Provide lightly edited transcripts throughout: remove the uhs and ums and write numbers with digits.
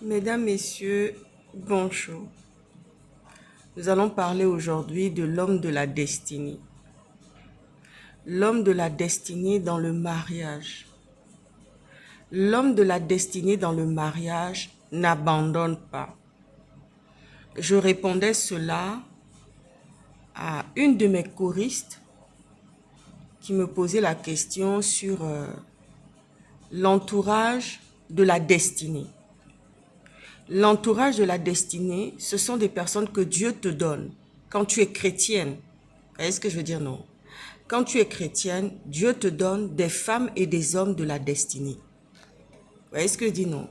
Mesdames, Messieurs, bonjour. Nous allons parler aujourd'hui de l'homme de la destinée. L'homme de la destinée dans le mariage. L'homme de la destinée dans le mariage n'abandonne pas. Je répondais cela à une de mes choristes qui me posait la question sur l'entourage de la destinée. L'entourage de la destinée, ce sont des personnes que Dieu te donne quand tu es chrétienne. Est-ce que je veux dire non? Quand tu es chrétienne, Dieu te donne des femmes et des hommes de la destinée. Est-ce que je dis non?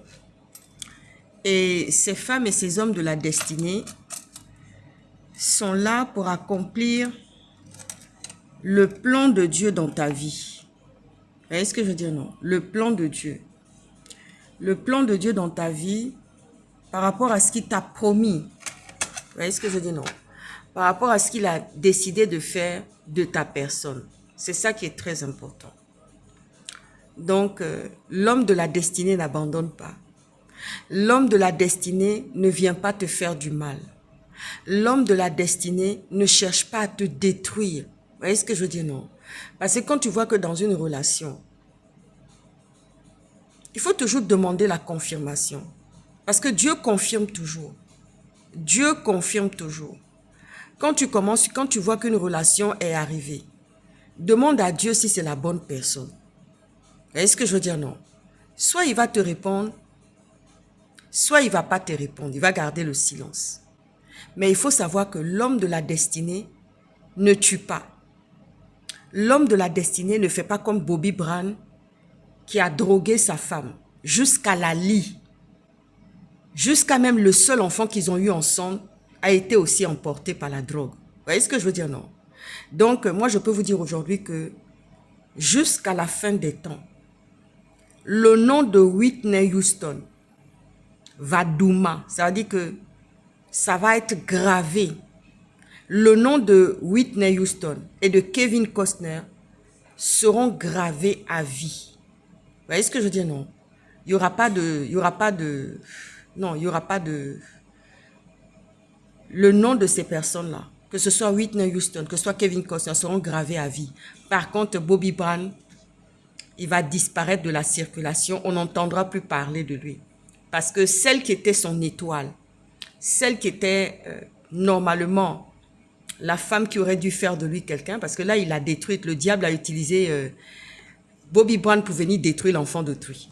Et ces femmes et ces hommes de la destinée sont là pour accomplir le plan de Dieu dans ta vie. Est-ce que je veux dire non? Le plan de Dieu. Le plan de Dieu dans ta vie par rapport à ce qu'il t'a promis. Est-ce que je dis non? Par rapport à ce qu'il a décidé de faire de ta personne. C'est ça qui est très important. Donc, l'homme de la destinée n'abandonne pas. L'homme de la destinée ne vient pas te faire du mal. L'homme de la destinée ne cherche pas à te détruire. Vous voyez ce que je veux dire? Non. Parce que quand tu vois que dans une relation, il faut toujours demander la confirmation. Parce que Dieu confirme toujours. Dieu confirme toujours. Quand tu vois qu'une relation est arrivée, demande à Dieu si c'est la bonne personne. Est-ce que je veux dire non? Soit il va te répondre, soit il ne va pas te répondre. Il va garder le silence. Mais il faut savoir que l'homme de la destinée ne tue pas. L'homme de la destinée ne fait pas comme Bobby Brown qui a drogué sa femme jusqu'à la lie. Jusqu'à même le seul enfant qu'ils ont eu ensemble a été aussi emporté par la drogue. Vous voyez ce que je veux dire? Non. Donc, moi, je peux vous dire aujourd'hui que jusqu'à la fin des temps, le nom de Whitney Houston va douma. Ça veut dire que ça va être gravé. Le nom de Whitney Houston et de Kevin Costner seront gravés à vie. Vous voyez ce que je veux dire? Non. Il n'y aura pas de... Le nom de ces personnes-là, que ce soit Whitney Houston, que ce soit Kevin Costner, seront gravés à vie. Par contre, Bobby Brown, il va disparaître de la circulation. On n'entendra plus parler de lui. Parce que celle qui était son étoile, celle qui était normalement la femme qui aurait dû faire de lui quelqu'un, parce que là, il a détruit, le diable a utilisé Bobby Brown pour venir détruire l'enfant d'autrui.